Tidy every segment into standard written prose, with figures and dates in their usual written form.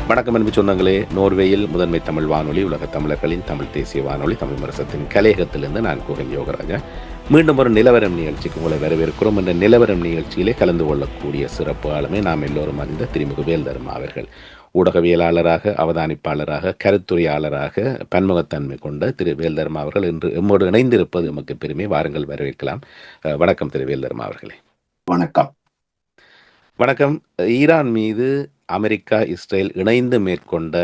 வணக்கம் அன்பு சொந்தங்களே. நோர்வேயில் முதன்மை தமிழ் வானொலி, உலக தமிழர்களின் தமிழ் தேசிய வானொலி, தமிழ் முரசத்தின் கலையகத்திலிருந்து நான் குகன் யோகராஜா. மீண்டும் ஒரு நிலவரம் நிகழ்ச்சிக்கு உங்களை வரவேற்கிறோம். இந்த நிலவரம் நிகழ்ச்சியிலே கலந்து கொள்ளக்கூடிய சிறப்பு ஆளுமை நாம் எல்லோரும் அறிந்த திருமிகு வேல்தர்மா அவர்கள். ஊடகவியலாளராக, அவதானிப்பாளராக, கருத்துரையாளராக பன்முகத்தன்மை கொண்ட திரு வேல்தர்மா அவர்கள் இன்று எம்மோடு இணைந்திருப்பது எமக்கு பெருமை. வாருங்கள், வரவேற்கலாம். வணக்கம் திரு வேல்தர்மா அவர்களே. வணக்கம். வணக்கம். ஈரான் மீது அமெரிக்கா, இஸ்ரேல் இணைந்து மேற்கொண்ட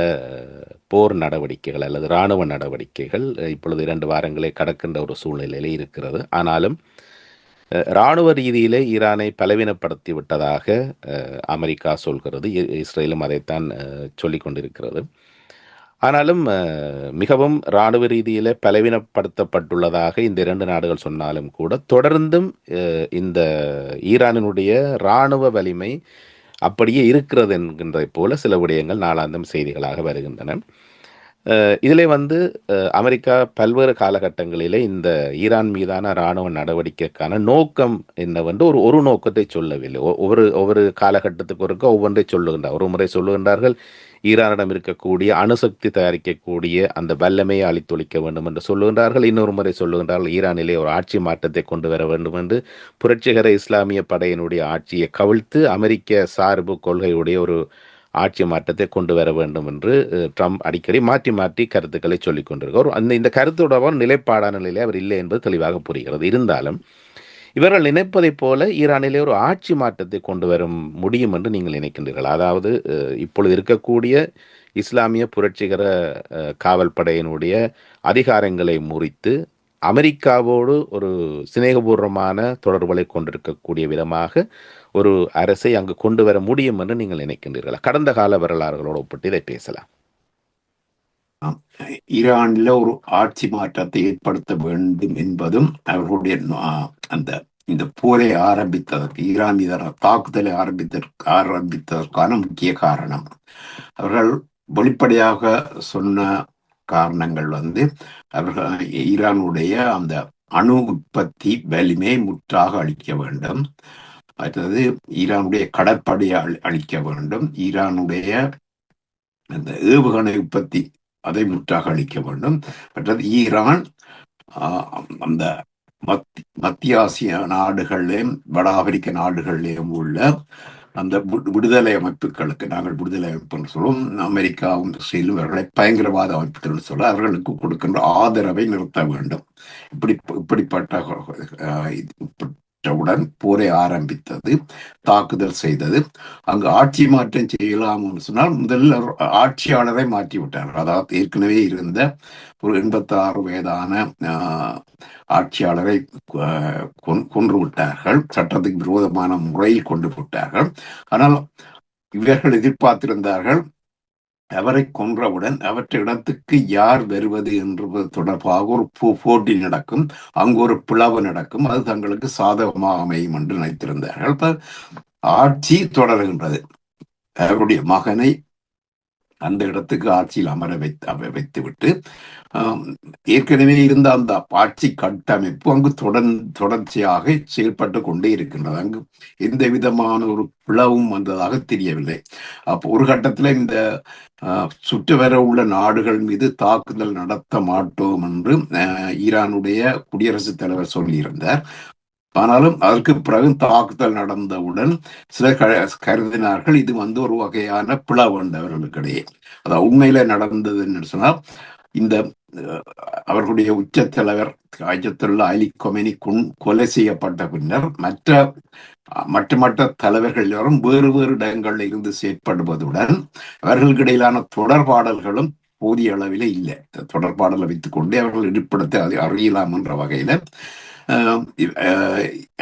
போர் நடவடிக்கைகள் அல்லது இராணுவ நடவடிக்கைகள் இப்பொழுது 2 வாரங்களை கடக்கின்ற ஒரு சூழ்நிலையிலே இருக்கிறது. ஆனாலும் இராணுவ ரீதியிலே ஈரானை பலவீனப்படுத்தி விட்டதாக அமெரிக்கா சொல்கிறது. இஸ்ரேலும் அதைத்தான் சொல்லிக் கொண்டிருக்கிறது. ஆனாலும் மிகவும் இராணுவ ரீதியில் பலவீனப்படுத்தப்பட்டுள்ளதாக இந்த 2 நாடுகள் சொன்னாலும் கூட தொடர்ந்தும் இந்த ஈரானினுடைய இராணுவ வலிமை அப்படியே இருக்கிறது என்கின்றதை போல சில விடயங்கள் நாளாந்தம் செய்திகளாக வருகின்றன. இதிலே அமெரிக்கா பல்வேறு காலகட்டங்களிலே இந்த ஈரான் மீதான இராணுவ நடவடிக்கைக்கான நோக்கம் என்னவென்று ஒரு நோக்கத்தை சொல்லவில்லை. ஒவ்வொரு காலகட்டத்துக்கு ஒருக்க ஒவ்வொன்றை சொல்லுகின்றார். ஒரு முறை சொல்லுகின்றார்கள், ஈரானிடம் இருக்கக்கூடிய அணுசக்தி தயாரிக்கக்கூடிய அந்த வல்லமையை அழித்தொழிக்க வேண்டும் என்று சொல்லுகின்றார்கள். இன்னொரு முறை சொல்லுகின்றார்கள், ஈரானிலே ஒரு ஆட்சி மாற்றத்தை கொண்டு வர வேண்டும் என்று, புரட்சிகர இஸ்லாமிய படையினுடைய ஆட்சியை கவிழ்த்து அமெரிக்க சார்பு கொள்கையுடைய ஒரு ஆட்சி மாற்றத்தை கொண்டு வர வேண்டும் என்று ட்ரம்ப் அடிக்கடி மாற்றி மாற்றி கருத்துக்களை சொல்லிக் கொண்டிருக்கிறார். இந்த கருத்துடன் நிலைப்பாடான நிலையில் அவர் இல்லை என்பது தெளிவாக புரிகிறது. இருந்தாலும் இவர்கள் நினைப்பதைப் போல ஈரானிலே ஒரு ஆட்சி மாற்றத்தை கொண்டு வர முடியும் என்று நீங்கள் நினைக்கின்றீர்கள்? அதாவது இப்பொழுது இருக்கக்கூடிய இஸ்லாமிய புரட்சிகர காவல் படையினுடைய அதிகாரங்களை முறித்து அமெரிக்காவோடு ஒரு சிநேகபூர்வமான தொடர்புகளை கொண்டிருக்கக்கூடிய விதமாக ஒரு அரசை அங்கு கொண்டு வர முடியும் என்று நீங்கள் நினைக்கின்றீர்களா? கடந்த கால வரலாறுகளோடு ஒப்பிட்டு இதை பேசலாம். ஈரானில் ஒரு ஆட்சி மாற்றத்தை ஏற்படுத்த வேண்டும் என்பதும் அவர்களுடைய இந்த போரை ஆரம்பித்ததற்கு, ஈரான் மீதான தாக்குதலை ஆரம்பித்ததற்கான முக்கிய காரணம். அவர்கள் வெளிப்படையாக சொன்ன காரணங்கள் அவர்கள் ஈரானுடைய அந்த அணு உற்பத்தி வலிமையை முற்றாக அளிக்க வேண்டும். அடுத்தது ஈரானுடைய கடற்படையை அழிக்க வேண்டும். ஈரானுடைய அந்த ஏவுகணை உற்பத்தி அதை முற்றாக அளிக்க வேண்டும். மற்றது ஈரான் அந்த மத்திய ஆசிய நாடுகளிலும் வட ஆப்பிரிக்க நாடுகளிலும் உள்ள அந்த விடுதலை அமைப்புகளுக்கு, நாங்கள் விடுதலை அமைப்பு சொல்லும், அமெரிக்காவும் இஸ்ரேலும் அவர்களை பயங்கரவாத அமைப்புகள் சொல்ல அவர்களுக்கு கொடுக்கின்ற ஆதரவை நிறுத்த வேண்டும். இப்படிப்பட்ட உடன் போரை ஆரம்பித்தது, தாக்குதல் செய்தது. அங்கு ஆட்சி மாற்றம் செய்யலாம் சொன்னால் முதலில் ஆட்சியாளரை மாற்றிவிட்டார்கள். அதாவது ஏற்கனவே இருந்த ஒரு 86 வயதான ஆட்சியாளரை கொன்று விட்டார்கள். சட்டத்துக்கு விரோதமான முறையில் கொண்டு விட்டார்கள். ஆனால் இவர்கள் எதிர்பார்த்திருந்தார்கள், அவரை கொன்றவுடன் அவற்றை இடத்துக்கு யார் வருவது என்பது தொடர்பாக ஒரு போட்டி நடக்கும், அங்கு ஒரு பிளவு நடக்கும், அது தங்களுக்கு சாதகமாக அமையும் என்று நினைத்திருந்தார்கள். ஆட்சி தொடர்கின்றது. அவருடைய மகனை அந்த இடத்துக்கு ஆட்சியில் அமர வைத்துவிட்டு ஏற்கனவே இருந்த அந்த ஆட்சி கட்டமைப்பு அங்கு தொடர்ச்சியாக செயல்பட்டு கொண்டே இருக்கின்றது. அங்கு எந்த விதமான ஒரு பிளவும் வந்ததாக தெரியவில்லை. அப்போ ஒரு கட்டத்தில் இந்த சுற்று வர உள்ள நாடுகள் மீது தாக்குதல் நடத்த மாட்டோம் என்று ஈரானுடைய குடியரசுத் தலைவர் சொல்லியிருந்தார். ஆனாலும் அதற்கு பிறகு தாக்குதல் நடந்தவுடன் சிலர் கருதினார்கள் இது ஒரு வகையான பிளவு அவர்களுக்கிடையே. அதாவது உண்மையில நடந்தது என்று சொன்னால், இந்த அவர்களுடைய உச்ச தலைவர் அயத்துல்லா அலி கொமேனி கொலை செய்யப்பட்ட பின்னர் மற்ற தலைவர்கள் எல்லாரும் வேறு வேறு இடங்களில் இருந்து செயற்படுவதுடன் அவர்களுக்கு இடையிலான தொடர்பாடல்களும் போதிய அளவிலே இல்லை. தொடர்பாடலை வைத்துக் கொண்டே அவர்கள் ஈடுபடுத்த அறியலாம் என்ற வகையில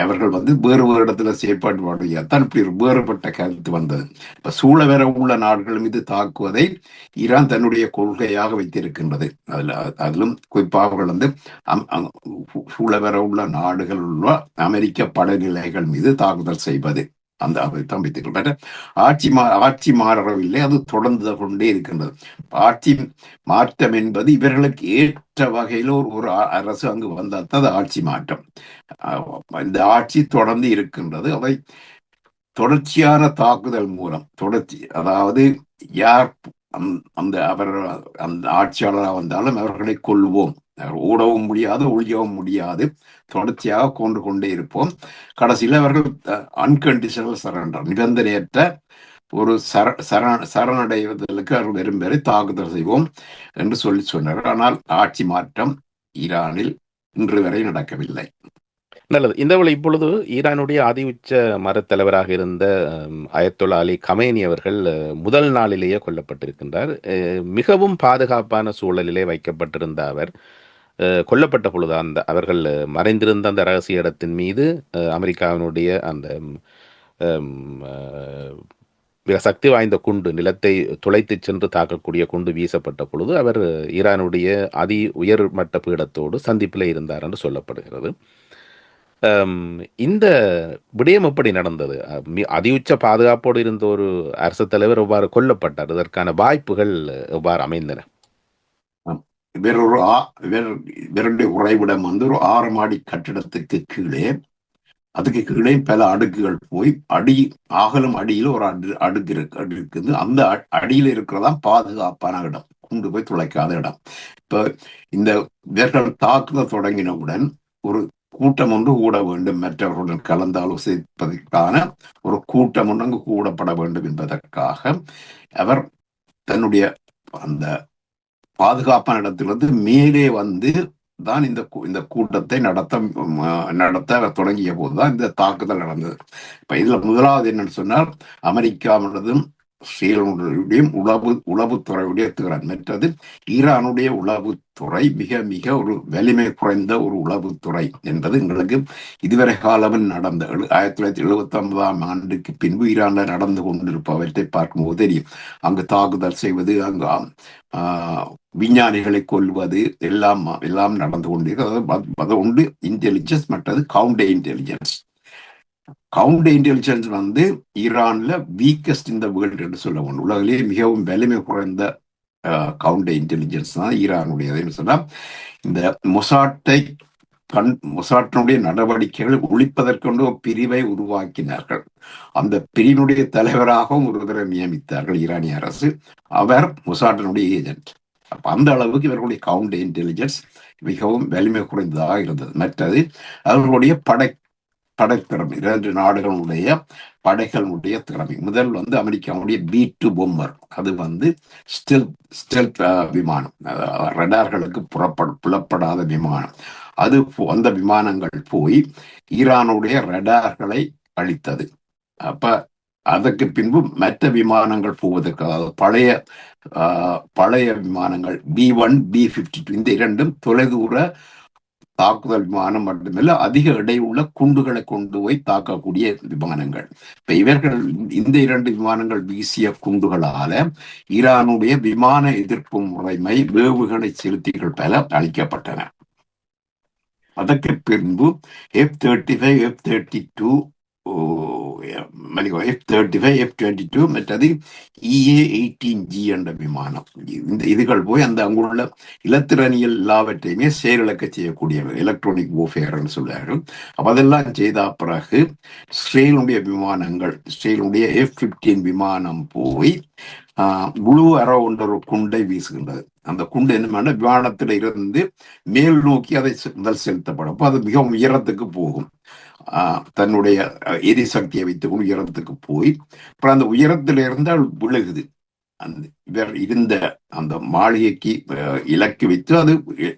அவர்கள் வேறு வேறு இடத்துல செயற்பாடுதான் இப்படி ஒரு வேறுபட்ட கருத்து வந்தது. இப்ப சூழ வர உள்ள நாடுகள் மீது தாக்குவதை ஈரான் தன்னுடைய கொள்கையாக வைத்திருக்கின்றது. அதிலும் குறிப்பாக சூழ வர உள்ள நாடுகள் உள்ள அமெரிக்க படைநிலைகள் மீது தாக்குதல் செய்வது, அந்த அதைத்தான் வைத்துக் ஆட்சி மாறவில்லை, அது தொடர்ந்து கொண்டே இருக்கின்றது. ஆட்சி மாற்றம் என்பது இவர்களுக்கு ஏற்ற வகையில் ஒரு அரசு அங்கு வந்தால் அது ஆட்சி மாற்றம். இந்த ஆட்சி தொடர்ந்து இருக்கின்றது. அவை தொடர்ச்சியான தாக்குதல் மூலம் அதாவது யார் அந்த அவர் அந்த ஆட்சியாளராக வந்தாலும் அவர்களை கொள்வோம், ஓடவும் முடியாது ஒழியவும் முடியாது, தொடர்ச்சியாக கொண்டே இருப்போம். கடைசியில் அவர்கள் அன்கண்டிஷனல் சரண்டர், நிபந்தனையற்ற ஒரு சரணடைவதற்கு அவர் வெறும் வரை தாக்குதல் செய்வோம் என்று சொன்னார். ஆனால் ஆட்சி மாற்றம் ஈரானில் இன்று வரை நடக்கவில்லை. நல்லது. இந்த வேளை இப்பொழுது ஈரானுடைய அதி உச்ச மதத்தலைவராக இருந்த அயத்தொல்லா அலி கமேனி அவர்கள் முதல் நாளிலேயே கொல்லப்பட்டிருக்கின்றார். மிகவும் பாதுகாப்பான சூழலிலே வைக்கப்பட்டிருந்த அவர் கொல்லப்பட்ட பொழுது அவர்கள் மறைந்திருந்த அந்த ரகசிய இடத்தின் மீது அமெரிக்காவினுடைய அந்த மிக சக்தி வாய்ந்த குண்டு, நிலத்தை துளைத்து சென்று தாக்கக்கூடிய குண்டு வீசப்பட்ட பொழுது அவர் ஈரானுடைய அதி உயர் மட்ட பீடத்தோடு சந்திப்பில் இருந்தார் என்று சொல்லப்படுகிறது. இந்த விடயம் எப்படி நடந்தது? அதியுச்ச பாதுகாப்போடு இருந்த ஒரு அரசு தலைவர் எவ்வாறு கொல்லப்பட்டார்? இதற்கான வாய்ப்புகள் எவ்வாறு அமைந்தன? இவருடைய உறைவிடம் வந்து ஒரு 6 மாடி கட்டிடத்துக்கு கீழே, அதுக்கு கீழே பல அடுக்குகள் போய் அகலும் அடியில் ஒரு அடுக்கு இருக்குது. அந்த அடியில் இருக்கிறதா பாதுகாப்பான இடம், கொண்டு போய் துளைக்காத இடம். இப்ப இந்த இவர்கள் தாக்குதல் தொடங்கினவுடன் ஒரு கூட்டம் ஒன்று கூட வேண்டும், மற்றவர்களுடன் கலந்து ஆலோசிப்பதற்கான ஒரு கூட்டம் ஒன்று அங்கு கூடப்பட வேண்டும் என்பதற்காக அவர் தன்னுடைய அந்த பாதுகாப்பான இடத்திலிருந்து மேலே வந்து தான் இந்த கூட்டத்தை நடத்த தொடங்கிய போதுதான் இந்த தாக்குதல் நடந்தது. இப்ப இதுல முதலாவது என்னன்னு சொன்னால், அமெரிக்காவினதும் ஸ்ரீலனுடைய உளவுத்துறையுடைய திறன். மற்றது ஈரானுடைய உளவுத்துறை மிக மிக ஒரு வலிமை குறைந்த ஒரு உளவுத்துறை என்பது எங்களுக்கு இதுவரை காலமும் நடந்த 1979ஆம் ஆண்டுக்கு பின்பு ஈரான்ல நடந்து கொண்டிருப்பவற்றை பார்க்கும்போது தெரியும். அங்கு தாக்குதல் செய்வது, அங்கு விஞ்ஞானிகளை கொள்வது எல்லாம் எல்லாம் நடந்து கொண்டிருக்கிறது. அது ஒன்று இன்டெலிஜென்ஸ், மற்றது கவுண்டர் இன்டெலிஜென்ஸ். கவுண்டர் இன்டெலிஜென்ஸ் வந்து ஈரான்ல வீக்கஸ்ட் இந்த வேர்ல்டு என்று சொல்ல வேண்டும். உலகிலேயே மிகவும் வலிமை குறைந்த கவுண்டர் இன்டெலிஜென்ஸ் தான் ஈரானுடையதுன்னு சொன்னா, இந்த மொசாட்டினுடைய நடவடிக்கைகளை ஒழிப்பதற்கொண்டு ஒரு பிரிவை உருவாக்கினார்கள். அந்த பிரிவினுடைய தலைவராகவும் ஒருவரை நியமித்தார்கள் ஈரானிய அரசு. அவர் மொசாட்டினுடைய ஏஜென்ட். அப்ப அந்த அளவுக்கு இவர்களுடைய கவுண்டர் இன்டெலிஜென்ஸ் மிகவும் வலிமை குறைந்ததாக இருந்தது. மற்றது அவர்களுடைய படைத்திறமை, 2 நாடுகளுடைய படைகளுடைய திறமை. முதல் வந்து அமெரிக்காவுடைய B2 பொம்மர், அது வந்து ஸ்டெல்த் விமானம், ரடார்களுக்கு புலப்படாத விமானம். அந்த விமானங்கள் போய் ஈரானுடைய ரடார்களை அழித்தது. அப்ப அதற்கு பின்பு மற்ற விமானங்கள் போவதற்கு, அதாவது பழைய விமானங்கள் B1, B52, இந்த 2ம் தொலைதூர தாக்குதல் விமானம் மட்டுமல்ல, அதிக எடையுள்ள குண்டுகளை கொண்டு போய் தாக்கக்கூடிய விமானங்கள். இப்ப இவர்கள் இந்த 2 விமானங்கள் வீசிய குண்டுகளால ஈரானுடைய விமான எதிர்ப்பு முறைமை, வேவுகணை செலுத்திகள் பல அளிக்கப்பட்டன. அதற்கு பின்பு F-35, F-32, F-35, F-22, மற்றது EA-18G என்ற விமானம். இதுகள் போய் அங்குள்ள இலத்திரனியல் எல்லாவற்றையுமே செயலிழக்க செய்யக்கூடியவை, எலக்ட்ரானிக் வார்ஃபேர்னு சொல்றார்கள். அதெல்லாம் செய்த பிறகு இஸ்ரேலுடைய விமானங்கள், இஸ்ரேலுடைய F-15 விமானம் போய் ப்ளூ அரோ என்ற ஒரு குண்டை வீசுகின்றது. அந்த குண்டு என்ன, விமானத்தில் இருந்து மேல் நோக்கி அதை முதல் செலுத்தப்படும். அது மிகவும் உயரத்துக்கு போகும். தன்னுடைய எரிசக்தியை வைத்துக் உயரத்துக்கு போய் அப்புறம் அந்த உயரத்தில் இருந்தால் விழுகுது. இவர் இருந்த அந்த மாளிகைக்கு இலக்கு வைத்து அது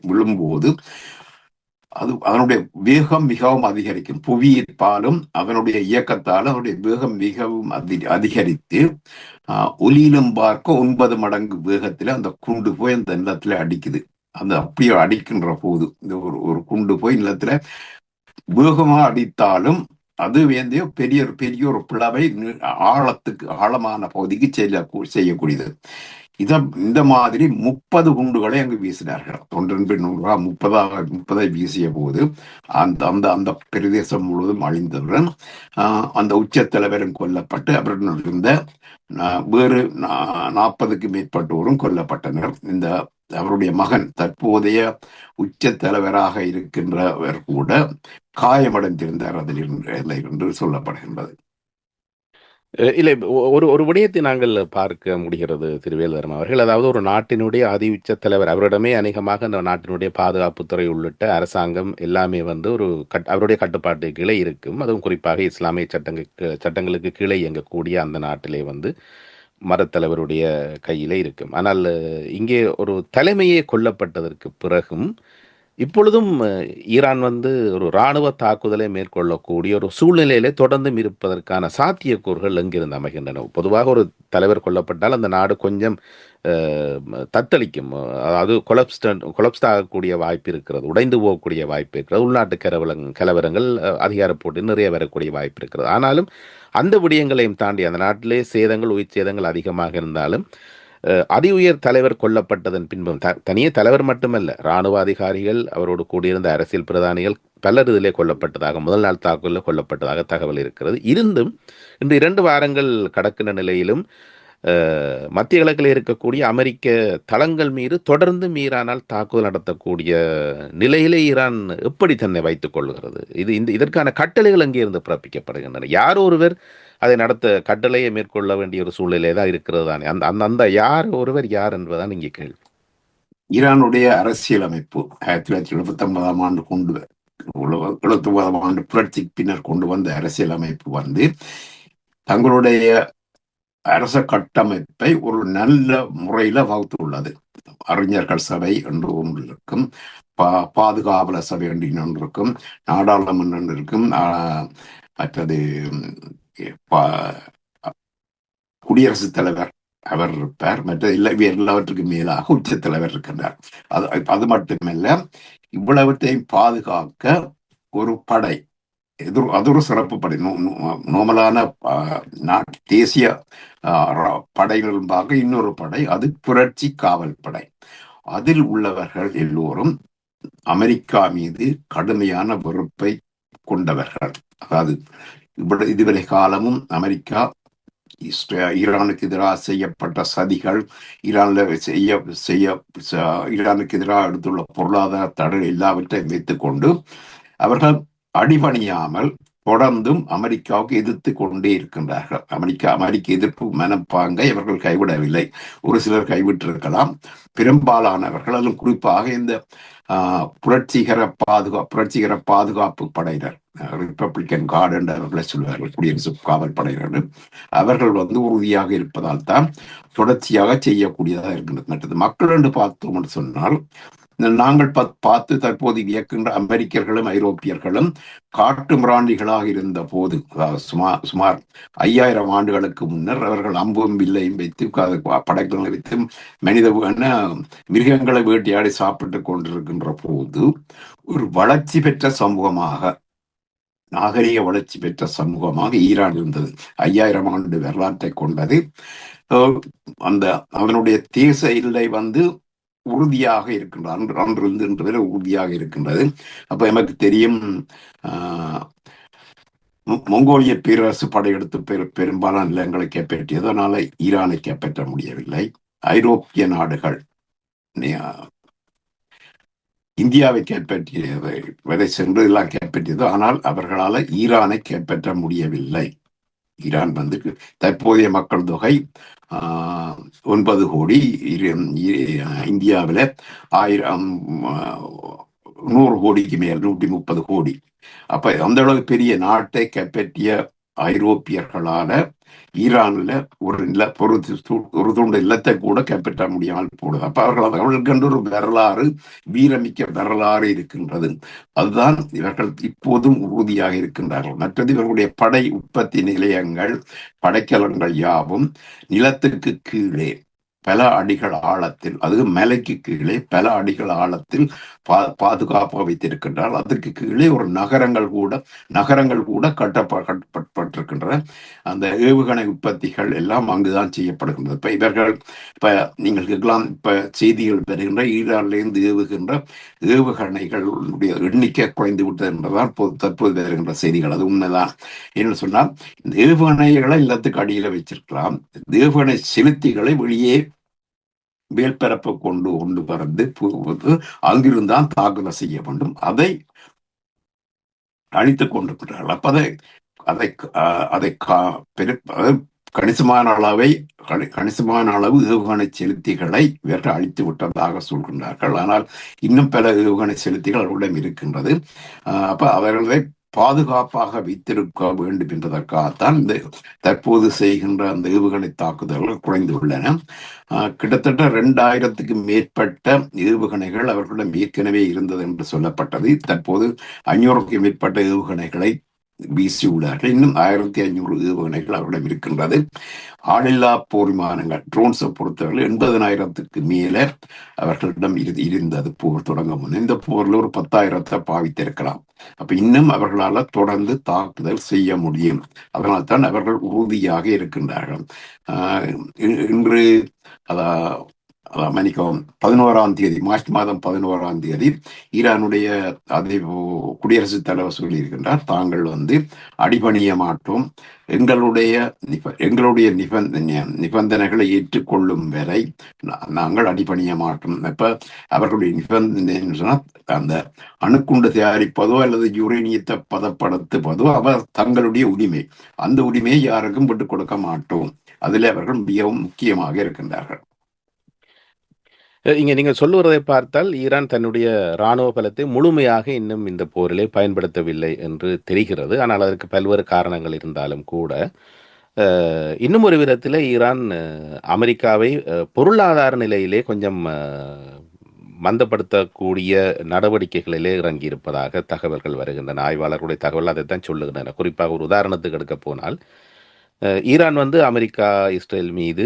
விழும்போது அதனுடைய வேகம் மிகவும் அதிகரிக்கும். புவியீர்ப்பாலும் அதனுடைய இயக்கத்தாலும் அதனுடைய வேகம் மிகவும் அதிகரித்து ஒலியிலும் பார்க்க 9 மடங்கு வேகத்துல அந்த குண்டு போய் அந்த நிலத்துல அடிக்குது. அந்த அப்படியே அடிக்கின்ற போது இந்த ஒரு குண்டு போய் நிலத்துல வேகமா அடித்தாலும் அது பெரிய பெரிய ஒரு பிளவை ஆழமான பகுதிக்கு செய்யக்கூடியது. இந்த மாதிரி 30 குண்டுகளை அங்கு வீசினார்கள். 30 வீசிய போது அந்த பிரதேசம் முழுவதும் அழிந்தவுடன் அந்த உச்ச தலைவரும் கொல்லப்பட்டு அவருடன் இருந்த வேறு 40க்கு மேற்பட்டோரும் கொல்லப்பட்டனர். இந்த அவருடைய மகன், தற்போதைய உச்ச தலைவராக இருக்கின்றவர் கூட காயமடைந்திருந்தார் அதில் என்று சொல்லப்படுகின்றது. இல்லை ஒரு ஒரு விடயத்தை நாங்கள் பார்க்க முடிகிறது திருவேல்வர்மா அவர்கள். அதாவது ஒரு நாட்டினுடைய அதிஉச்ச தலைவர். அவரிடமே அநேகமாக அந்த நாட்டினுடைய பாதுகாப்புத்துறை உள்ளிட்ட அரசாங்கம் எல்லாமே வந்து ஒரு அவருடைய கட்டுப்பாட்டு கீழே இருக்கும். அதுவும் குறிப்பாக இஸ்லாமிய சட்டங்களுக்கு கீழே இயங்கக்கூடிய அந்த நாட்டிலே வந்து மதத்தலைவருடைய கையிலே இருக்கும். ஆனால் இங்கே ஒரு தலைமையே கொல்லப்பட்டதற்கு பிறகும் இப்பொழுதும் ஈரான் வந்து ஒரு இராணுவ தாக்குதலை மேற்கொள்ளக்கூடிய ஒரு சூழ்நிலையிலே தொடர்ந்தும் இருப்பதற்கான சாத்தியக்கூறுகள் எங்கிருந்து அமைகின்றன? பொதுவாக ஒரு தலைவர் கொல்லப்பட்டால் அந்த நாடு கொஞ்சம் தத்தளிக்கும். அதாவது கொலப்ஸ்ட் ஆகக்கூடிய வாய்ப்பு இருக்கிறது. உடைந்து போகக்கூடிய வாய்ப்பு இருக்கிறது. உள்நாட்டு கலவரங்கள் அதிகார போட்டி நிறைய வரக்கூடிய வாய்ப்பு இருக்கிறது. ஆனாலும் அந்த விடயங்களையும் தாண்டி அந்த நாட்டிலே சேதங்கள், உயிர் சேதங்கள் அதிகமாக இருந்தாலும் அதி உயர் தலைவர் கொல்லப்பட்டதன் பின்பும் தனியே தலைவர் மட்டுமல்ல, இராணுவ அதிகாரிகள், அவரோடு கூடியிருந்த அரசியல் பிரதானிகள் பலர் இதிலே கொல்லப்பட்டதாக, முதல் நாள் தாக்குதலில் கொல்லப்பட்டதாக தகவல் இருக்கிறது. இருந்தும் இன்று 2 வாரங்கள் கடக்கின்ற நிலையிலும் மத்திய கிழக்கில் இருக்கக்கூடிய அமெரிக்க தளங்கள் மீது தொடர்ந்தும் ஈரானால் தாக்குதல் நடத்தக்கூடிய நிலையிலே ஈரான் எப்படி தன்னை வைத்துக் கொள்கிறது? இதற்கான கட்டளைகள் அங்கிருந்து பிறப்பிக்கப்படுகின்றன. யார் ஒருவர் அதை நடத்த கட்டளையை மேற்கொள்ள வேண்டிய ஒரு சூழ்நிலை தான் இருக்கிறது தானே. அந்த அந்த அந்த யார் ஒருவர் யார் என்பதுதான் இங்கே கேள்வி. ஈரானுடைய அரசியலமைப்பு 1979ஆம் ஆண்டு 79ஆம் ஆண்டு புரட்சிக்கு பின்னர் கொண்டு வந்த அரசியலமைப்பு வந்து தங்களுடைய அரச கட்டமைப்பை ஒரு நல்ல முறையில வகுத்துள்ளது. அறிஞர்கள் சபை என்று ஒன்று இருக்கும், பாதுகாவலர் சபை என்று இன்னொன்று இருக்கும், நாடாளுமன்றம் இருக்கும், மற்றது குடியரசுத் தலைவர் அவர் இருப்பார். மற்ற எல்லாவற்றுக்கும் மேலாக உச்ச தலைவர் இருக்கின்றார். அது மட்டுமல்ல, இவ்வளவற்றையும் பாதுகாக்க ஒரு படை, அது ஒரு சிறப்பு படை. நோமலான தேசிய படைகளும்பாக இன்னொரு படை, அது புரட்சி காவல் படை. அதில் உள்ளவர்கள் எல்லோரும் அமெரிக்கா மீது கடுமையான வெறுப்பை கொண்டவர்கள். அதாவது இதுவரை காலமும் அமெரிக்கா ஈரானுக்கு எதிராக செய்யப்பட்ட சதிகள், ஈரானுக்கு எதிராக எடுத்துள்ள பொருளாதார தடை எல்லாவற்றையும் வைத்துக் கொண்டு அவர்கள் அடிபணியாமல் தொடர்ந்தும் அமெரிக்காவுக்கு எதிர்த்து கொண்டே இருக்கின்றார்கள். அமெரிக்க எதிர்ப்பு மனப்பாங்கை இவர்கள் கைவிடவில்லை. ஒரு சிலர் கைவிட்டிருக்கலாம். பெரும்பாலானவர்கள், அதிலும் குறிப்பாக இந்த புரட்சிகர பாதுகாப்பு படையினர், ரிப்பப்ளிக்கன் கார்டு என்று அவர்களை சொல்வார்கள், குடியரசு காவல் படையினர், அவர்கள் வந்து உறுதியாக இருப்பதால் தான் தொடர்ச்சியாக செய்யக்கூடியதாக இருக்கின்றது. மற்றது மக்கள் என்று பார்த்தோம் என்று சொன்னால், நாங்கள் பார்த்து தற்போது வியக்கின்ற அமெரிக்கர்களும் ஐரோப்பியர்களும் காட்டு மிராண்டிகளாக இருந்த போது, சுமார் 5000 ஆண்டுகளுக்கு முன்னர் அவர்கள் அம்பும் வில்லையும் வைத்து படைகளை வைத்து மிருகங்களை வேட்டையாடி சாப்பிட்டு கொண்டிருக்கின்ற போது ஒரு வளர்ச்சி பெற்ற சமூகமாக, நாகரிக வளர்ச்சி பெற்ற சமூகமாக ஈரான் இருந்தது. 5000 ஆண்டு வரலாற்றை கொண்டது. அந்த அதனுடைய தேச எல்லை வந்து உறுதியாக இருக்கின்றது. அன்றிருந்து இன்று வரை உறுதியாக இருக்கின்றது. அப்ப எனக்கு தெரியும், மங்கோலிய பேரரசு படையெடுத்து பெரும்பாலான நிலங்களை கைப்பற்றியது. அதனால ஈரானை கைப்பற்ற முடியவில்லை. ஐரோப்பிய நாடுகள் இந்தியாவை கைப்பற்றியது வரை சென்று எல்லாம் கைப்பற்றியது. ஆனால் அவர்களால் ஈரானை கைப்பற்ற முடியவில்லை. ஈரான் வந்து தற்போதைய மக்கள் தொகை 9 கோடி, இந்தியாவில் 100 கோடிக்கு மேல் 130 கோடி. அப்ப அந்த அளவு பெரிய நாட்டை கைப்பற்றிய ஐரோப்பியர்களால ஈரான்ல ஒரு துண்டு இல்லத்தை கூட கைப்பற்ற முடியாமல் போடுது. அப்ப அவர்களுக்கு ஒரு வரலாறு, வீரமிக்க வரலாறு இருக்கின்றது. அதுதான் இவர்கள் இப்போதும் உறுதியாக இருக்கின்றார்கள். மற்றது இவர்களுடைய படை உற்பத்தி நிலையங்கள், படைக்கலங்கள் யாவும் நிலத்துக்கு கீழே பல அடிகள் ஆழத்தில், அது மலைக்கு கீழே பல அடிகள் ஆழத்தில் பாதுகாப்பாக வைத்திருக்கின்றால். அதற்கு கீழே ஒரு நகரங்கள் கூட கட்டப்பட்டிருக்கின்றன. அந்த ஏவுகணை உற்பத்திகள் எல்லாம் அங்குதான் செய்யப்படுகின்றது. இப்ப நீங்கள் கேட்கலாம், இப்ப செய்திகள் வருகின்ற ஈரானிலிருந்து ஏவுகின்ற ஏவுகணைகளுடைய எண்ணிக்கை குறைந்து விட்டது என்றுதான் தற்போது வருகின்ற செய்திகள். அது உண்மைதான். என்று சொன்னால், இந்த ஏவுகணைகளை இல்லத்துக்கு அடியில வச்சிருக்கலாம். ஏவுகணை செலுத்திகளை வெளியே மேல்பரப்பு கொண்டு பறந்து அங்கிருந்தான் தாக்குதல் செய்ய வேண்டும். அதை அழித்துக் கொண்டிருக்கிறார்கள். அப்ப அதை அதை அதை அதாவது கணிசமான அளவு ஏவுகணை செலுத்திகளை இவர்கள் அழித்து விட்டதாக சொல்கின்றார்கள். ஆனால் இன்னும் பல ஏவுகணை செலுத்திகள் அவர்களிடம் இருக்கின்றது. அப்ப அவர்களை பாதுகாப்பாக வைத்திருக்க வேண்டும் என்பதற்காகத்தான் இந்த தற்போது செய்கின்ற அந்த ஏவுகணை தாக்குதல்கள் குறைந்துள்ளன. கிட்டத்தட்ட 2000க்கு மேற்பட்ட ஏவுகணைகள் அவர்களிடம் ஏற்கனவே இருந்தது என்று சொல்லப்பட்டது. தற்போது 500க்கு மேற்பட்ட ஏவுகணைகளை வீசியுள்ளார்கள். இன்னும் 1500 ஏவுகணைகள் அவரிடம் இருக்கின்றது. ஆளில்லா போர் விமானங்கள் ட்ரோன்ஸை பொறுத்தவரை 80,000க்கு மேல அவர்களிடம் இருந்தது போர் தொடங்க முன். இந்த போர்ல ஒரு 10,000 பாவித்திருக்கலாம். அப்ப இன்னும் அவர்களால் தொடர்ந்து தாக்குதல் செய்ய முடியும். அதனால் தான் அவர்கள் உறுதியாக இருக்கின்றார்கள். இன்று மன்னிக்கவும் 11ஆம் தேதி மார்ச் மாதம் 11ஆம் தேதி ஈரானுடைய குடியரசுத் தலைவர் சொல்லியிருக்கின்றார், தாங்கள் அடிபணிய மாட்டோம், எங்களுடைய நிபந்தனைகளை ஏற்றுக்கொள்ளும் வரை நாங்கள் அடிபணிய மாட்டோம். இப்ப அவர்களுடைய நிபந்தனை சொன்னால் அந்த அணுக்குண்டு தயாரிப்பதோ அல்லது யுரேனியத்தை பதப்படுத்துவதோ அவர் தங்களுடைய உரிமை. அந்த உரிமையை யாருக்கும் விட்டுக் கொடுக்க மாட்டோம். அதில் அவர்கள் மிகவும் முக்கியமாக இருக்கின்றார்கள். இங்க நீங்க சொல்லுவதை பார்த்தால் ஈரான் தன்னுடைய ராணுவ பலத்தை முழுமையாக இன்னும் இந்த போரிலே பயன்படுத்தவில்லை என்று தெரிகிறது. ஆனால் அதற்கு பல்வேறு காரணங்கள் இருந்தாலும் கூட இன்னும் ஒரு விதத்தில் ஈரான் அமெரிக்காவை பொருளாதார நிலையிலே கொஞ்சம் மந்தப்படுத்தக்கூடிய நடவடிக்கைகளிலே இறங்கியிருப்பதாக தகவல்கள் வருகின்றன. ஆய்வாளர்களுடைய தகவல் அதைத்தான் சொல்லுகின்றன. குறிப்பாக ஒரு உதாரணத்துக்கு எடுக்க போனால் ஈரான் அமெரிக்கா இஸ்ரேல் மீது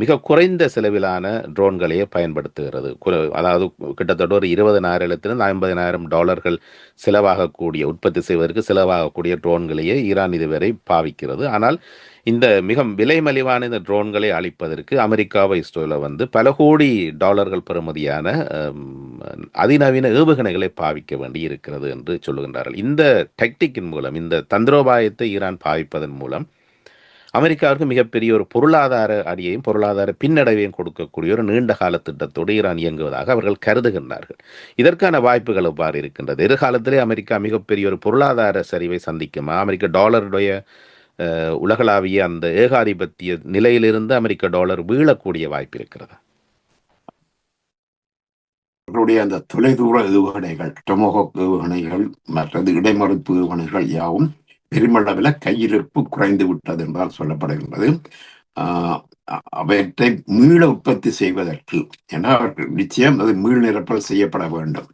மிக குறைந்த செலவிலான ட்ரோன்களையே பயன்படுத்துகிறது. அதாவது கிட்டத்தட்ட ஒரு 20,000 $50,000 செலவாகக்கூடிய, உற்பத்தி செய்வதற்கு செலவாகக்கூடிய ட்ரோன்களையே ஈரான் இதுவரை பாவிக்கிறது. ஆனால் இந்த மிக விலை மலிவான இந்த ட்ரோன்களை அளிப்பதற்கு அமெரிக்காவை இஸ்ரேல பல கோடி டாலர்கள் பெறுமதியான அதிநவீன ஏவுகணைகளை பாவிக்க வேண்டி இருக்கிறது என்று சொல்லுகின்றார்கள். இந்த டெக்டிக்கின் மூலம், இந்த தந்திரோபாயத்தை ஈரான் பாவிப்பதன் மூலம் அமெரிக்காவிற்கு மிகப்பெரிய ஒரு பொருளாதார அடியையும் பொருளாதார பின்னடைவையும் கொடுக்கக்கூடிய ஒரு நீண்ட கால திட்டத்தோடு ஈரான் இயங்குவதாக அவர்கள் கருதுகின்றார்கள். இதற்கான வாய்ப்புகள் எவ்வாறு இருக்கின்றது? எதிர்காலத்திலே அமெரிக்கா மிகப்பெரிய ஒரு பொருளாதார சரிவை சந்திக்குமா? அமெரிக்க டாலருடைய உலகளாவிய அந்த ஏகாதிபத்திய நிலையிலிருந்து அமெரிக்க டாலர் வீழக்கூடிய வாய்ப்பு இருக்கிறதா? அவர்களுடைய அந்த தொலைதூர ஏவுகணைகள், டொமோஹாக் ஏவுகணைகள், மற்றது இடைமறுப்பு ஏவுகணைகள் யாவும் பெருமளவில் கையிருப்பு குறைந்து விட்டது என்றால் சொல்லப்படுகின்றது. அவற்றை மீள உற்பத்தி செய்வதற்கு, ஏன்னா நிச்சயம் அது மீள் நிரப்பல் செய்யப்பட வேண்டும்.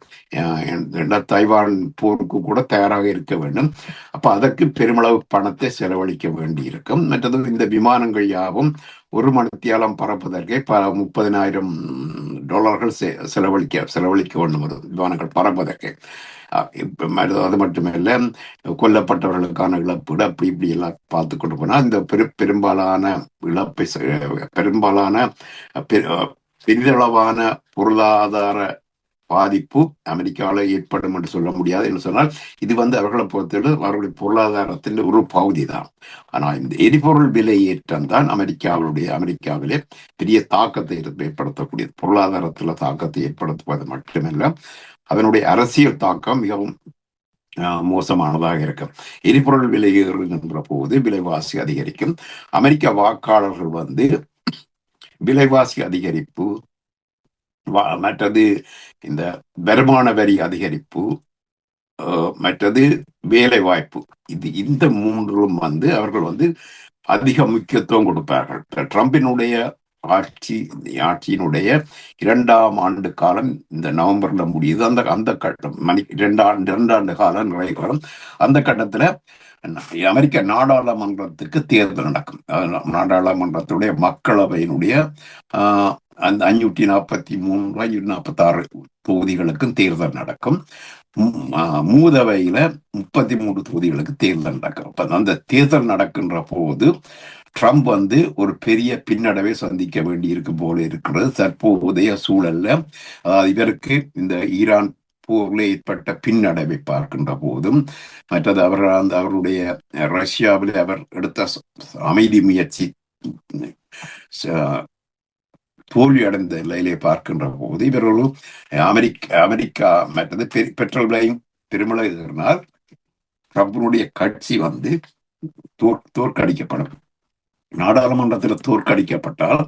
தைவான் போருக்கு கூட தயாராக இருக்க வேண்டும். அப்ப அதற்கு பெருமளவு பணத்தை செலவழிக்க வேண்டி இருக்கும். மற்றது இந்த விமானங்கள் யாவும் ஒரு மணித்தியாலம் பறப்பதற்கே $30,000 செலவழிக்க வேண்டும் விமானங்கள் பறப்பதற்கு. அது மட்டுமில்ல, கொல்லப்பட்டவர்களுக்கான இழப்பீடு அப்படி இப்படி எல்லாம் பார்த்து கொண்டு போனா இந்த பெரும்பாலான இழப்பை பெரிதளவான பொருளாதார பாதிப்பு அமெரிக்காவில் ஏற்படும் என்று சொல்ல முடியாது. என்று சொன்னால் இது அவர்களை பொறுத்தவரை அவர்களுடைய பொருளாதாரத்தின் ஒரு பகுதி தான். ஆனால் இந்த எரிபொருள் விலை ஏற்றம் தான் அமெரிக்காவிலே பெரிய தாக்கத்தை ஏற்படுத்தக்கூடிய, பொருளாதாரத்தில் தாக்கத்தை ஏற்படுத்துவது மட்டுமல்ல, அதனுடைய அரசியல் தாக்கம் மிகவும் மோசமானதாக இருக்கும். எரிபொருள் விலை ஏறுகின்ற போது விலைவாசி அதிகரிக்கும். அமெரிக்க வாக்காளர்கள் விலைவாசி அதிகரிப்பு, மற்றது இந்த வருமான வரி அதிகரிப்பு, மற்றது வேலை வாய்ப்பு, இந்த மூன்றும் அவர்கள் அதிக முக்கியத்துவம் கொடுப்பார்கள். ட்ரம்பினுடைய ஆட்சியினுடைய 2ஆம் ஆண்டு காலம் இந்த நவம்பர்ல முடியுது. அந்த கட்டம் 2 ஆண்டு காலம் நிறைய காலம். அந்த கட்டத்துல அமெரிக்க நாடாளுமன்றத்துக்கு தேர்தல் நடக்கும். நாடாளுமன்றத்துடைய மக்களவையினுடைய அந்த 543 546 தொகுதிகளுக்கும் தேர்தல் நடக்கும். மூதவையில 33 தொகுதிகளுக்கு தேர்தல் நடக்கும். அந்த தேர்தல் நடக்கின்ற போது ட்ரம்ப் ஒரு பெரிய பின்னடைவை சந்திக்க வேண்டி இருக்கும் போல இருக்கிறது தற்போதைய சூழல்ல. இவருக்கு இந்த ஈரான் போர்ல ஏற்பட்ட பின்னடைவை பார்க்கின்ற போதும், மற்றது அவருடைய ரஷ்யாவில் அவர் எடுத்த அமைதி முயற்சி தோல்வி அடைந்த நிலையிலே பார்க்கின்ற போது, இவர்களும் அமெரிக்கா மற்றது பெட்ரோல் விலையும் பெருமளவு ஏறினால் ட்ரம்பினுடைய கட்சி தோற்கடிக்கப்படும். நாடாளுமன்றத்தில் தோற்கடிக்கப்பட்டால்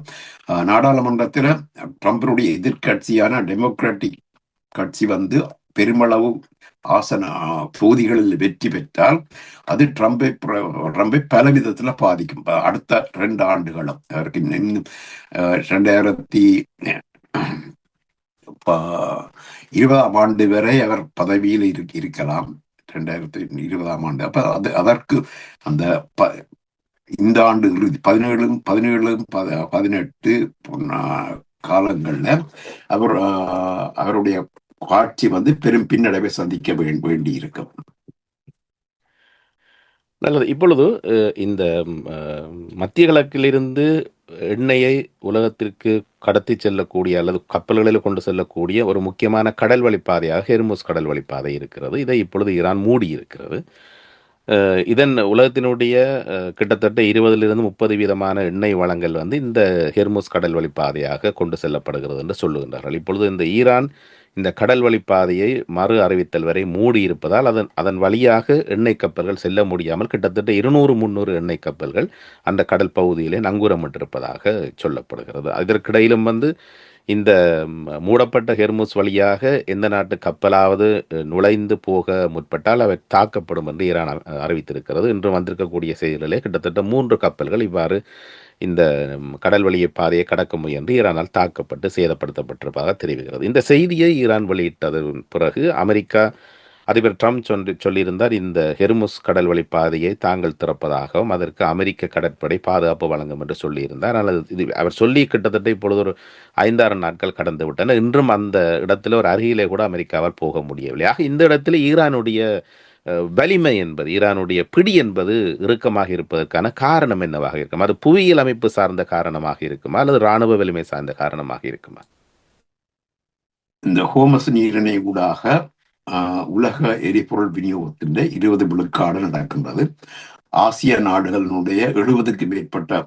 நாடாளுமன்றத்தில் ட்ரம்பினுடைய எதிர்கட்சியான டெமோக்ராட்டிக் கட்சி வந்து பெருமளவு ஆசன தொகுதிகளில் வெற்றி பெற்றால் அது ட்ரம்பை பல விதத்துல பாதிக்கும். அடுத்த 2 ஆண்டுகளும் அவருக்கு இன்னும் 2020 வரை அவர் பதவியில் இருக்கலாம். 2020 அப்ப அதற்கு அந்த இந்த ஆண்டு இறுதி 17 18 காலங்கள்ல அவர் அவருடைய ஆட்சி வந்து பெரும் பின்னடைவை சந்திக்க வேண்டி இருக்கும். நல்லது. இப்பொழுது இந்த மத்திய கிழக்கிலிருந்து எண்ணெயை உலகத்திற்கு கடத்தி செல்லக்கூடிய அல்லது கப்பல்களில் கொண்டு செல்லக்கூடிய ஒரு முக்கியமான கடல் வழிப்பாதையாக ஹெர்முஸ் கடல் வழிப்பாதை இருக்கிறது. இதை இப்பொழுது ஈரான் மூடி இருக்கிறது. இதன் உலகத்தினுடைய கிட்டத்தட்ட 20லிருந்து 30 வீதமான எண்ணெய் வளங்கள் வந்து இந்த ஹெர்முஸ் கடல் வழிப்பாதையாக கொண்டு செல்லப்படுகிறது என்று சொல்லுகின்றார்கள். இப்பொழுது இந்த ஈரான் இந்த கடல் வழிப்பாதையை மறு அறிவித்தல் வரை மூடி இருப்பதால் அதன் வழியாக எண்ணெய் கப்பல்கள் செல்ல முடியாமல் கிட்டத்தட்ட 200-300 எண்ணெய் கப்பல்கள் அந்த கடல் பகுதியிலே நங்கூரமிட்டிருப்பதாக சொல்லப்படுகிறது. இதற்கிடையிலும் வந்து இந்த மூடப்பட்ட ஹெர்முஸ் வழியாக எந்த நாட்டு கப்பலாவது நுழைந்து போக முற்பட்டால் அவை தாக்கப்படும் என்று ஈரான் அறிவித்திருக்கிறது. இன்று வந்திருக்கக்கூடிய செய்திகளிலே கிட்டத்தட்ட 3 கப்பல்கள் இவ்வாறு இந்த கடல் வழியை பாதையை கடக்க முயன்று ஈரானால் தாக்கப்பட்டு சேதப்படுத்தப்பட்டிருப்பதாக தெரிவிக்கிறது. இந்த செய்தியை ஈரான் வெளியிட்டதன் பிறகு அமெரிக்கா அதிபர் ட்ரம்ப் சொல்லியிருந்தார், இந்த ஹெர்முஸ் கடல் வழி பாதையை தாங்கள் திறப்பதாகவும் அதற்கு அமெரிக்க கடற்படை பாதுகாப்பு வழங்கும் என்று சொல்லியிருந்தார். ஆனால் இது அவர் சொல்லி கிட்டத்தட்ட இப்பொழுது ஒரு 5-6 நாட்கள் கடந்து விட்டன. இன்றும் அந்த இடத்துல ஒரு அருகிலே கூட அமெரிக்காவால் போக முடியவில்லை. ஆக இந்த இடத்துல ஈரானுடைய வலிமை என்பது, ஈரானுடைய பிடி என்பது இறுக்கமாக இருப்பதற்கான காரணம் என்னவாக இருக்கும்? அது புவியியல் அமைப்பு சார்ந்த காரணமாக இருக்குமா அல்லது இராணுவ வலிமை சார்ந்த காரணமாக இருக்குமா? இந்த ஹோமஸ் நீரிணை ஊடாக உலக எரிபொருள் விநியோகத்தின் 20 விழுக்காடு நடக்கின்றது. ஆசிய நாடுகளினுடைய 70க்கு மேற்பட்ட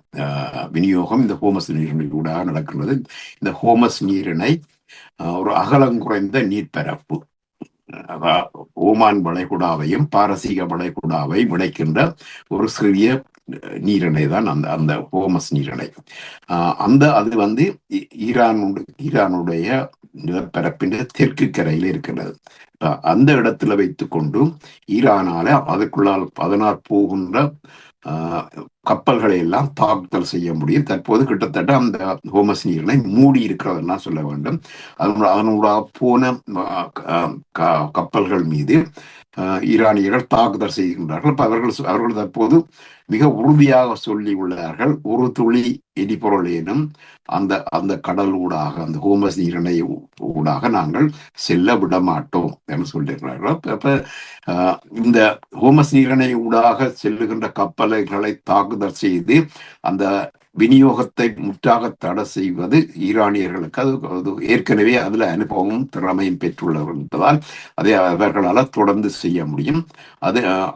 விநியோகம் இந்த ஹோமஸ் நீரிணை ஊடாக நடக்கின்றது. இந்த ஹோமஸ் நீரிணை ஒரு அகலம் குறைந்த நீர்ப்பரப்பு, அதாவது ஓமான் வளைகுடாவையும் பாரசீக வளைகுடாவையும் இணைக்கின்ற ஒரு சிறிய நீரிணை தான் அந்த அந்த ஹோமஸ் நீரிணை. அது வந்து ஈரானுடைய நிலப்பரப்பின் தெற்கு கரையில் இருக்கின்றது. அந்த இடத்துல வைத்துக்கொண்டு ஈரானால அதுக்குள்ளால் அதனால் போகின்ற கப்பல்களை எல்லாம் தாக்குதல் செய்ய முடியும். தற்போது கிட்டத்தட்ட அந்த ஹோமஸ் நீரிணை மூடி இருக்கிறதெல்லாம் சொல்ல வேண்டும். அதனூடாக போன கப்பல்கள் மீது ஈரானியர்கள் தாக்குதல் செய்கின்றார்கள். அவர்கள் தற்போது மிக உறுதியாக சொல்லி உள்ளார்கள், ஒரு துளி எரிபொருளேனும் அந்த அந்த கடல் ஊடாக, அந்த ஹோமஸ் நீரிணை ஊடாக நாங்கள் செல்ல விட மாட்டோம் என்று சொல்லியிருக்கிறார்கள். அப்ப இந்த ஹோமஸ் நீரிணை ஊடாக செல்லுகின்ற கப்பல்களை தாக்குதல் செய்து அந்த விநியோகத்தை முற்றாக தடை செய்வது ஈரானியர்களுக்கு அது ஏற்கனவே அதுல அனுபவமும் திறமையும் பெற்றுள்ளவர் என்பதால் அதை அவர்களால் தொடர்ந்து செய்ய முடியும்.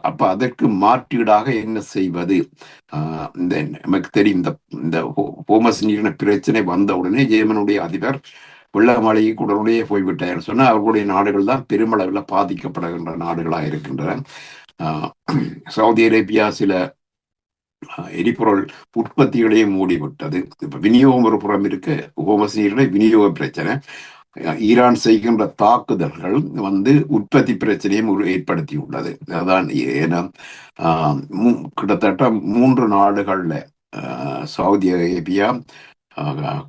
அப்ப அதற்கு மாற்றீடாக என்ன செய்வது? இந்த நமக்கு தெரியும், இந்த ஹோமஸ் நீரின பிரச்சனை வந்தவுடனே ஜேமனுடைய அதிபர் வெள்ள மழைக்கு உடனே போய்விட்டார் சொன்னா அவர்களுடைய நாடுகள் தான் பெருமளவில் பாதிக்கப்படுகின்ற நாடுகளாக இருக்கின்றன. சவுதி அரேபியா சில எரிபொருள் உற்பத்திகளையே மூடிவிட்டது. இப்ப விநியோகம் ஒரு புறம் இருக்கு, ஹோமஸ் நீரிணை விநியோக பிரச்சனை. ஈரான் செய்கின்ற தாக்குதல்கள் வந்து உற்பத்தி பிரச்சனையும் ஏற்படுத்தியுள்ளது. அதான் ஏன்னா கிட்டத்தட்ட 3 நாடுகள்ல Saudi Arabia,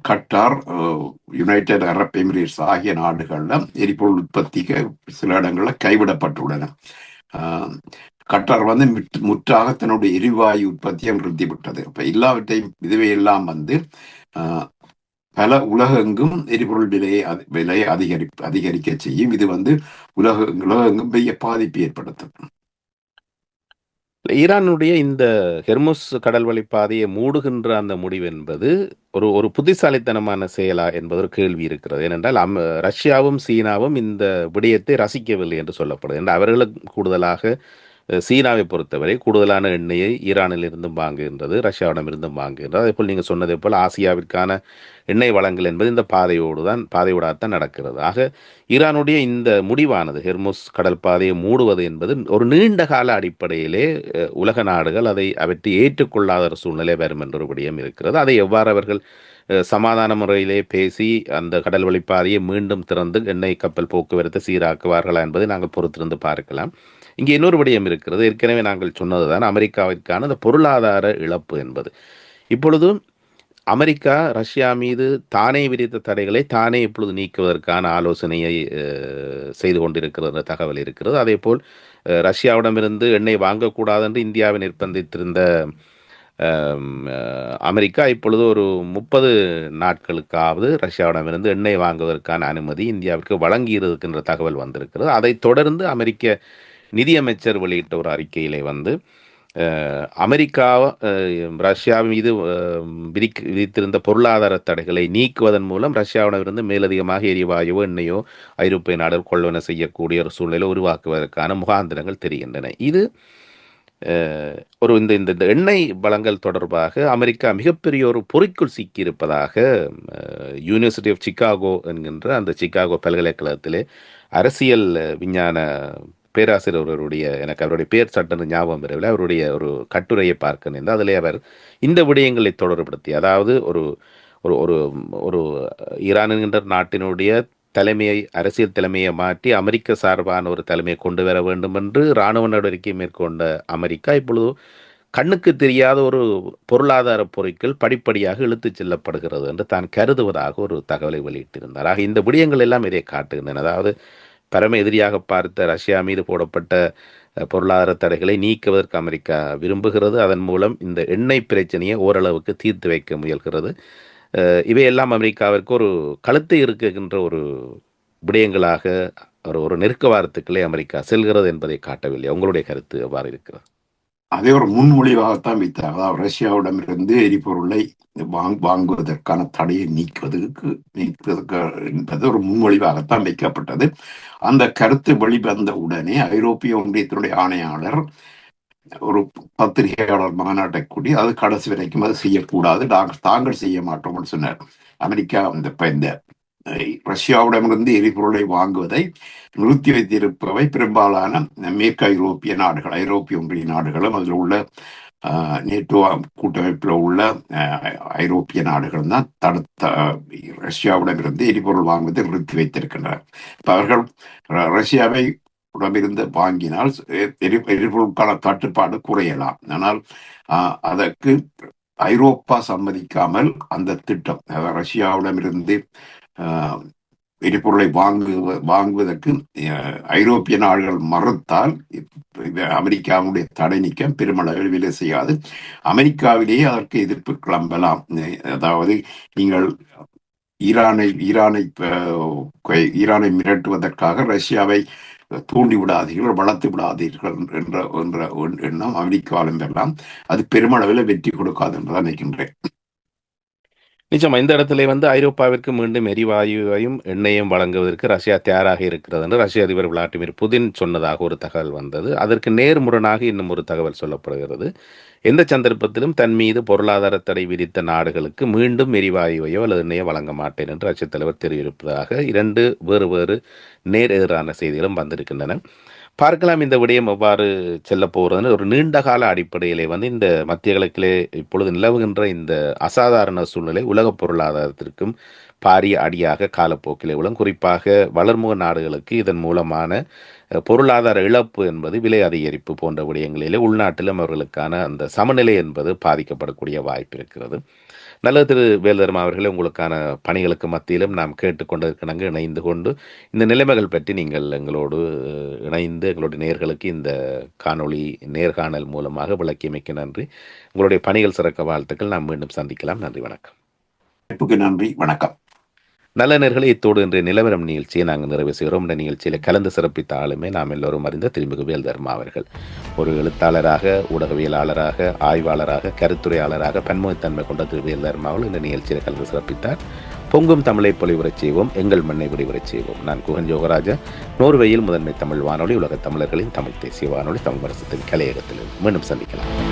Qatar, United Arab Emirates ஆகிய நாடுகள்ல எரிபொருள் உற்பத்திக்கு சில இடங்கள்ல கைவிடப்பட்டுள்ளன. கட்டார் வந்து முற்றாக தன்னுடைய எரிவாயு உற்பத்தியை நிறுத்திவிட்டது. இப்ப எல்லாவற்றையும் இதுவே எல்லாம் வந்து பல உலகெங்கும் எரிபொருள் விலையை அதிகரிக்க செய்யும். இது வந்து உலகெங்கும் பெரிய பாதிப்பு ஏற்படுத்தும். ஈரானுடைய இந்த ஹெர்முஸ் கடல் வழிப்பாதையை மூடுகின்ற அந்த முடிவு என்பது ஒரு புத்திசாலித்தனமான செயலா என்பது ஒரு கேள்வி இருக்கிறது. ஏனென்றால் ரஷ்யாவும் சீனாவும் இந்த விடயத்தை ரசிக்கவில்லை என்று சொல்லப்படுது. அவர்களுக்கு கூடுதலாக சீனாவை பொறுத்தவரை கூடுதலான எண்ணெயை ஈரானிலிருந்தும் வாங்குகின்றது, ரஷ்யாவிடமிருந்தும் வாங்குகின்றது. அதேபோல் நீங்கள் சொன்னதை போல் ஆசியாவிற்கான எண்ணெய் வளங்கள் என்பது இந்த பாதையோடாத்தான் நடக்கிறது. ஆக ஈரானுடைய இந்த முடிவானது ஹெர்முஸ் கடல் பாதையை மூடுவது என்பது ஒரு நீண்ட கால அடிப்படையிலே உலக நாடுகள் அவற்றை ஏற்றுக்கொள்ளாத ஒரு சூழ்நிலை வரும் என்ற ஒரு விடயம் இருக்கிறது. அதை எவ்வாறு அவர்கள் சமாதான முறையிலே பேசி அந்த கடல் வழிப்பாதையை மீண்டும் திறந்து எண்ணெய் கப்பல் போக்குவரத்தை சீராக்குவார்களா என்பதை நாங்கள் பொறுத்திருந்து பார்க்கலாம். இங்கே இன்னொரு விடயம் இருக்கிறது. ஏற்கனவே நாங்கள் சொன்னதுதான் அமெரிக்காவிற்கான அந்த பொருளாதார இழப்பு என்பது. இப்பொழுது அமெரிக்கா ரஷ்யா மீது தானே விதித்த தடைகளை தானே இப்பொழுது நீக்குவதற்கான ஆலோசனையை செய்து கொண்டிருக்கிறது என்ற தகவல் இருக்கிறது. அதேபோல் ரஷ்யாவிடமிருந்து எண்ணெய் வாங்கக்கூடாது என்று இந்தியாவை நிர்பந்தித்திருந்த அமெரிக்கா இப்பொழுது ஒரு 30 நாட்களுக்காவது ரஷ்யாவிடமிருந்து எண்ணெய் வாங்குவதற்கான அனுமதி இந்தியாவிற்கு வழங்கி இருக்கின்ற தகவல் வந்திருக்கிறது. அதைத் தொடர்ந்து அமெரிக்க நிதியமைச்சர் வெளியிட்ட ஒரு அறிக்கையிலே அமெரிக்கா ரஷ்யா மீது விதித்திருந்த பொருளாதார தடைகளை நீக்குவதன் மூலம் ரஷ்யாவிடமிருந்து மேலதிகமாக எரிவாயுவோ எண்ணெயோ ஐரோப்பிய நாடுகள் கொள்வன செய்யக்கூடிய ஒரு சூழ்நிலை உருவாக்குவதற்கான முகாந்திரங்கள் தெரிகின்றன. இது ஒரு இந்த இந்த எண்ணெய் வளங்கள் தொடர்பாக அமெரிக்கா மிகப்பெரிய ஒரு பொறிக்குள் சிக்கியிருப்பதாக யூனிவர்சிட்டி ஆஃப் சிகாகோ என்கின்ற அந்த சிகாகோ பல்கலைக்கழகத்திலே அரசியல் விஞ்ஞான பேராசிரியருடைய எனக்கு அவருடைய பேர் சட்டன்னு ஞாபகம் வரவில்லை, அவருடைய ஒரு கட்டுரையை பார்க்க நேர்ந்தது. அதிலே அவர் இந்த விடயங்களை தொடர்படுத்தி, அதாவது ஒரு ஒரு ஒரு ஒரு ஈரான் என்கின்ற நாட்டினுடைய அரசியல் தலைமையை மாற்றி அமெரிக்க சார்பான ஒரு தலைமையை கொண்டு வர வேண்டும் என்று இராணுவ நடவடிக்கை மேற்கொண்ட அமெரிக்கா இப்பொழுது கண்ணுக்கு தெரியாத ஒரு பொருளாதார பொருட்கள் படிப்படியாக இழுத்துச் செல்லப்படுகிறது என்று தான் கருதுவதாக ஒரு தகவலை வெளியிட்டிருந்தார். ஆக இந்த விடயங்கள் எல்லாம் இதை காட்டுகின்றன. அதாவது பரம எதிரியாக பார்த்த ரஷ்யா மீது போடப்பட்ட பொருளாதார தடைகளை நீக்குவதற்கு அமெரிக்கா விரும்புகிறது. அதன் மூலம் இந்த எண்ணெய் பிரச்சனையை ஓரளவுக்கு தீர்த்து வைக்க முயல்கிறது. இவையெல்லாம் அமெரிக்காவிற்கு ஒரு கழுத்தை இருக்குகின்ற ஒரு விடயங்களாக ஒரு நெருக்க வாரத்துக்களே அமெரிக்கா செல்கிறது என்பதை காட்டவில்லை. உங்களுடைய கருத்து எவ்வாறு இருக்கிறது? அதே ஒரு முன்மொழிவாகத்தான் வைத்தார். அதாவது ரஷ்யாவிடமிருந்து எரிபொருளை வாங்குவதற்கான தடையை நீக்குவதற்கு என்பது ஒரு முன்மொழிவாகத்தான் வைக்கப்பட்டது. அந்த கருத்து வெளிவந்த உடனே ஐரோப்பிய ஒன்றியத்தினுடைய ஆணையாளர் ஒரு பத்திரிகையாளர் மாநாட்டை கூடி அது கடைசி வரைக்கும் அது செய்யக்கூடாது, தாங்கள் செய்ய மாட்டோம்னு சொன்னார். அமெரிக்கா இந்த ரஷ்யாவிடமிருந்து எரிபொருளை வாங்குவதை நிறுத்தி வைத்திருப்பவை பெரும்பாலான மேற்கு ஐரோப்பிய நாடுகள், ஐரோப்பிய ஒன்றிய நாடுகளும் அதில் உள்ள நேட்டோ கூட்டமைப்பில் உள்ள ஐரோப்பிய நாடுகள் தான் ரஷ்யாவிடமிருந்து எரிபொருள் வாங்குவதை நிறுத்தி வைத்திருக்கின்றனர். இப்ப அவர்கள் ரஷ்யாவை உடமிருந்து வாங்கினால் எரிபொருளுக்கான தட்டுப்பாடு குறையலாம். ஆனால் அதற்கு ஐரோப்பா சம்மதிக்காமல் அந்த திட்டம், ரஷ்யாவிடமிருந்து எரிபொருளை வாங்குவதற்கு ஐரோப்பிய நாடுகள் மறுத்தால் அமெரிக்காவுடைய தடை நீக்கம் பெருமளவில் வேலை செய்யாது. அமெரிக்காவிலேயே அதற்கு எதிர்ப்பு கிளம்பலாம். அதாவது நீங்கள் ஈரானை மிரட்டுவதற்காக ரஷ்யாவை தூண்டி விடாதீர்கள், வளர்த்து விடாதீர்கள் என்ற எண்ணம் அமெரிக்காவிலும் பெறலாம். அது பெருமளவில் வெற்றி கொடுக்காது என்றுதான் நினைக்கின்றேன். நிச்சயமா இந்த இடத்துல ஐரோப்பாவிற்கு மீண்டும் எரிவாயுவையும் எண்ணெயும் வழங்குவதற்கு ரஷ்யா தயாராக இருக்கிறது என்று ரஷ்ய அதிபர் விளாடிமிர் புதின் சொன்னதாக ஒரு தகவல் வந்தது. அதற்கு நேர்முரணாக இன்னும் ஒரு தகவல் சொல்லப்படுகிறது. எந்த சந்தர்ப்பத்திலும் தன் மீது பொருளாதார தடை விதித்த நாடுகளுக்கு மீண்டும் எரிவாயுவையோ அல்லது எண்ணெயோ வழங்க மாட்டேன் என்று ரஷ்ய தலைவர் தெரிவிப்பதாக 2 வேறு நேர் எதிரான செய்திகளும் வந்திருக்கின்றன. பார்க்கலாம் இந்த விடயம் எவ்வாறு செல்ல போகிறதுன்னு. ஒரு நீண்டகால அடிப்படையிலே இந்த மத்திய கிழக்கிலே இப்பொழுது நிலவுகின்ற இந்த அசாதாரண சூழ்நிலை உலக பொருளாதாரத்திற்கும் பாரிய அடியாக காலப்போக்கிலே விழும். குறிப்பாக வளர்முக நாடுகளுக்கு இதன் மூலமான பொருளாதார இழப்பு என்பது விலை அதிகரிப்பு போன்ற விடயங்களிலே உள்நாட்டிலும் அவர்களுக்கான அந்த சமநிலை என்பது பாதிக்கப்படக்கூடிய வாய்ப்பு இருக்கிறது. நல்ல திரு வேல்தர்மா அவர்களே, உங்களுக்கான பணிகளுக்கு மத்தியிலும் நாம் கேட்டுக்கொண்டிருக்கிறங்க இணைந்து கொண்டு இந்த நிலைமைகள் பற்றி நீங்கள் எங்களோடு இணைந்து எங்களுடைய நேர்களுக்கு இந்த காணொளி நேர்காணல் மூலமாக விளக்கியமைக்க நன்றி. உங்களுடைய பணிகள் சிறக்க வாழ்த்துக்கள். நாம் மீண்டும் சந்திக்கலாம். நன்றி, வணக்கம். நன்றி, வணக்கம். நல்ல நேர்களை இத்தோடு இன்றைய நிலவரம் நிகழ்ச்சியை நாங்கள் நிறைவு செய்கிறோம். இந்த நிகழ்ச்சியில் கலந்து சிறப்பித்த ஆளுமே நாம் எல்லோரும் அறிந்த திருமிகு வேல்தர்மா அவர்கள். ஒரு எழுத்தாளராக, ஊடகவியலாளராக, ஆய்வாளராக, கருத்துரையாளராக பன்முகத்தன்மை கொண்ட திரு வேல்தர்மா அவர்கள் இந்த நிகழ்ச்சியில் கலந்து சிறப்பித்தார். பொங்கும் தமிழை பொலிவுறச் செய்வோம், எங்கள் மண்ணை விடைபெறச் செய்வோம். நான் குகன் யோகராஜா, நோர்வேயில் முதன்மை தமிழ் வானொலி, உலகத் தமிழர்களின் தமிழ் தேசிய வானொலி, தமிழ் அரசத்தின் கலையகத்திலிருந்து மீண்டும் சந்திக்கலாம்.